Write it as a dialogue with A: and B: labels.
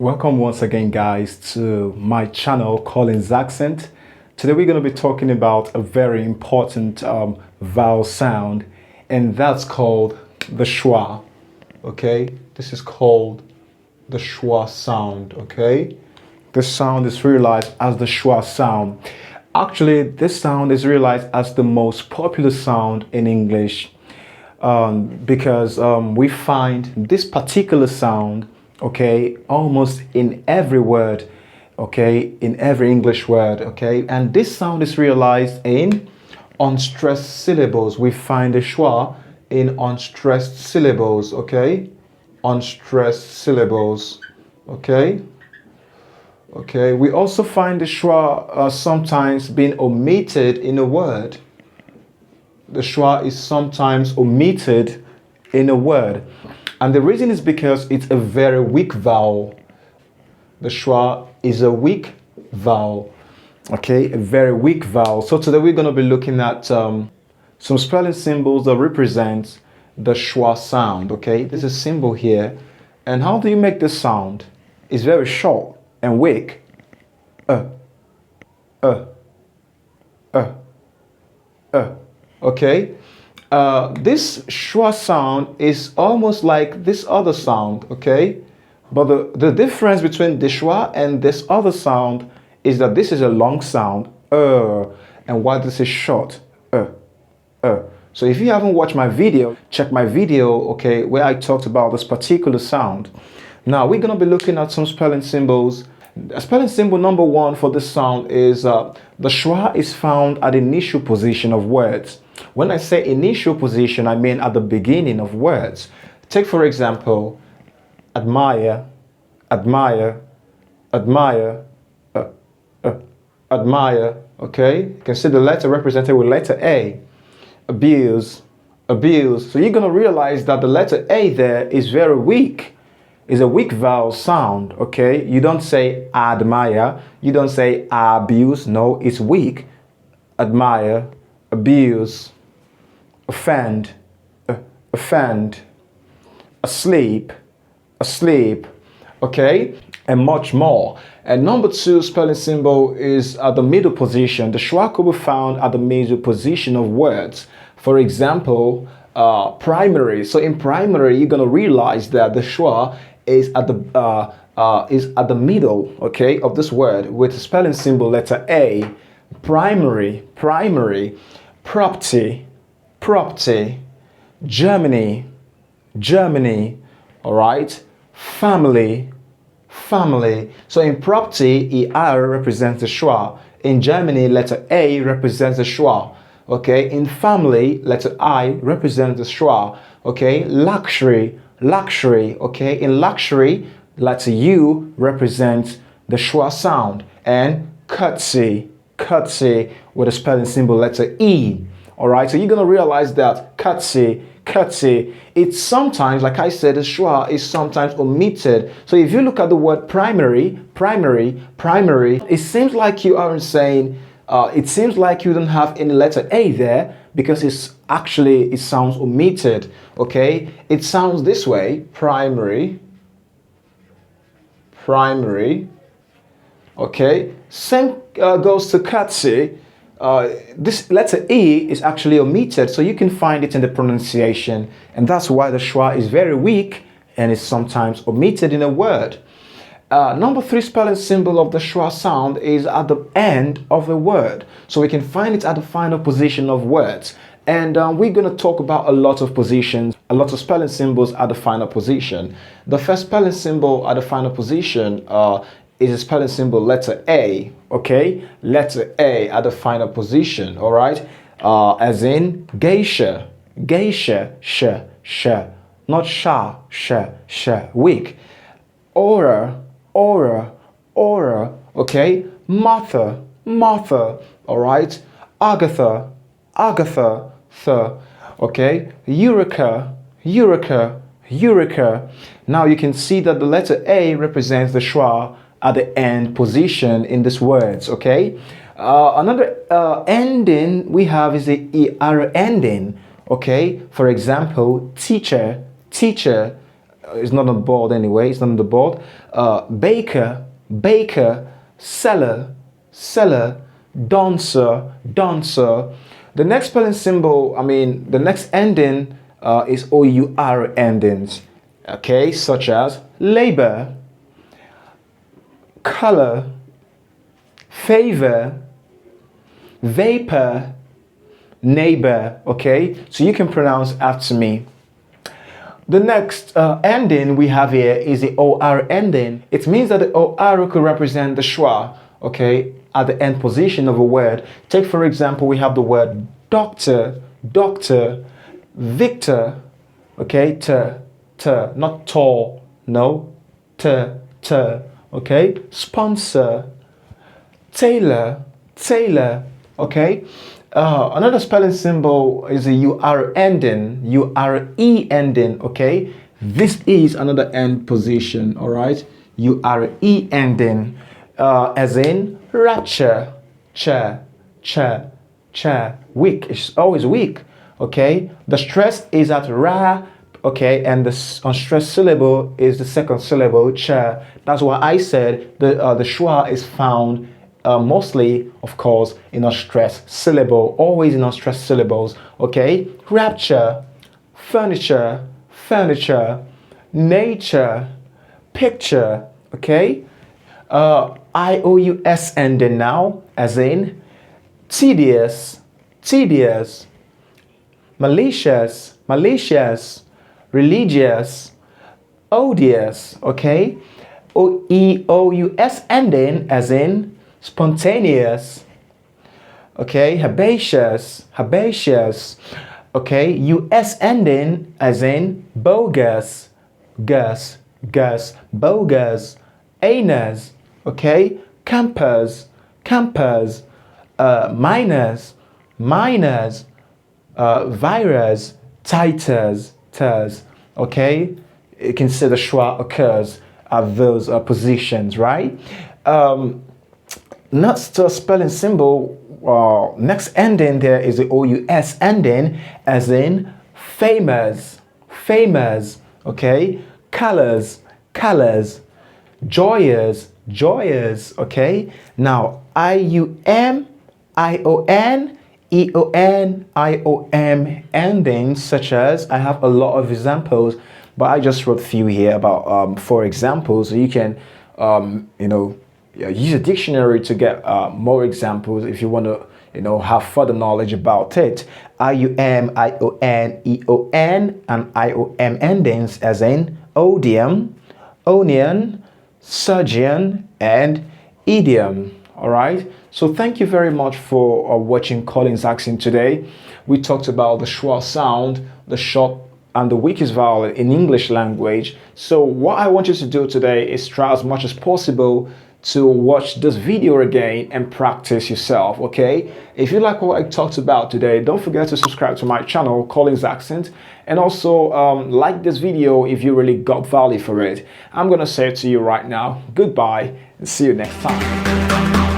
A: Welcome once again, guys, to my channel, Colin's Accent. Today we're going to be talking about a very important vowel sound, and that's called the schwa. Okay, this is called the schwa sound. Okay, this sound is realized as the schwa sound. Actually, this sound is realized as the most popular sound in English because we find this particular sound, okay, almost in every word, okay, in every English word, okay, and this sound is realized in unstressed syllables. We find the schwa in unstressed syllables, okay, unstressed syllables, okay. Okay, we also find the schwa sometimes being omitted in a word. The schwa is sometimes omitted in a word. And the reason is because it's a very weak vowel. The schwa is a weak vowel. Okay, a very weak vowel. So today we're going to be looking at some spelling symbols that represent the schwa sound. Okay, there's a symbol here. And how do you make this sound? It's very short and weak. Okay, this schwa sound is almost like this other sound, okay, but the difference between the schwa and this other sound is that this is a long sound, and while this is short, so if you haven't watched my video, check my video, okay, where I talked about this particular sound. Now we're going to be looking at some spelling symbols. Spelling symbol number one for this sound is the schwa is found at the initial position of words. When I say initial position, I mean at the beginning of words. Take for example, admire, admire, admire, admire, okay? You can see the letter represented with letter A. Abuse, abuse. So you're going to realize that the letter A there is very weak. Is a weak vowel sound, okay? You don't say admire, you don't say abuse, no, it's weak. Admire, abuse, offend, offend, asleep, asleep, okay? And much more. And number two spelling symbol is at the middle position. The schwa could be found at the middle position of words. For example, primary. So in primary, you're gonna realize that the schwa is at the middle, okay, of this word with the spelling symbol letter A. Primary, primary, property, property, Germany, Germany, all right, family, family. So in property, ER represents the schwa. In Germany, letter A represents the schwa. Okay, in family, letter I represents the schwa. Okay, luxury, luxury. Okay, in luxury, letter U represents the schwa sound. And curtsy, curtsy with a spelling symbol letter E. All right, so you're gonna realize that curtsy, curtsy, it's sometimes, like I said, the schwa is sometimes omitted. So if you look at the word primary, primary, primary, it seems like you aren't saying, it seems like you don't have any letter A there because it's actually, it sounds omitted, okay? It sounds this way, primary, primary, okay? Same goes to curtsy. This letter E is actually omitted, so you can find it in the pronunciation, and that's why the schwa is very weak and is sometimes omitted in a word. Number three spelling symbol of the schwa sound is at the end of a word, so we can find it at the final position of words. And we're going to talk about a lot of positions, a lot of spelling symbols at the final position. The first spelling symbol at the final position is a spelling symbol letter A, okay? Letter A at the final position, all right? As in geisha, geisha, not sh, weak. Aura, aura, aura, okay? Martha, Martha, all right? Agatha, Agatha, okay? Eureka, Eureka, Eureka. Now you can see that the letter A represents the schwa at the end position in these words, okay? Another ending we have is the ER ending, okay? For example, teacher, teacher, It's not on the board anyway. It's not on the board. Baker, baker, seller, seller, dancer, dancer. The next spelling symbol, the next ending is OUR endings. Okay, such as labor, color, favor, vapor, neighbor. Okay, so you can pronounce after me. The next ending we have here is the OR ending. It means that the OR could represent the schwa, okay, at the end position of a word. Take for example, we have the word doctor, doctor, Victor, okay, not tall, no, okay, sponsor, tailor, tailor, okay. Another spelling symbol is a UR ending, URE ending, okay. This is another end position, all right. URE ending, as in rapture, chair, weak. It's always weak, okay. The stress is at ra, okay, and the unstressed syllable is the second syllable, chair. That's why I said the schwa is found mostly, of course, in a stressed syllable, always in unstressed syllables, okay? Rapture, furniture, furniture, nature, picture, okay? IOUS ending now, as in tedious, tedious, malicious, malicious, religious, odious, okay? OEOUS ending, as in spontaneous, okay, herbaceous, herbaceous, okay, US ending as in bogus, bogus, anus, okay, campers, minors, virus, titers, okay. You can see the schwa occurs at those positions, right? Next spelling symbol, next ending there is the OUS ending, as in famous, famous, okay, colors, colors, joyous, joyous, okay. Now IUM, ION, EON, IOM endings, such as, I have a lot of examples, but I just wrote a few here about 4 examples, so you can use a dictionary to get more examples if you want to have further knowledge about it. IUM, ION, EON, and IOM endings, as in odium, onion, surgeon, and idiom. All right, so thank you very much for watching Collins Accent today. We talked about the schwa sound, the short and the weakest vowel in English language. So what I want you to do today is try as much as possible to watch this video again and practice yourself, okay? If you like what I talked about today, don't forget to subscribe to my channel, Collins Accent, and also like this video if you really got value for it. I'm gonna say it to you right now, goodbye, and see you next time.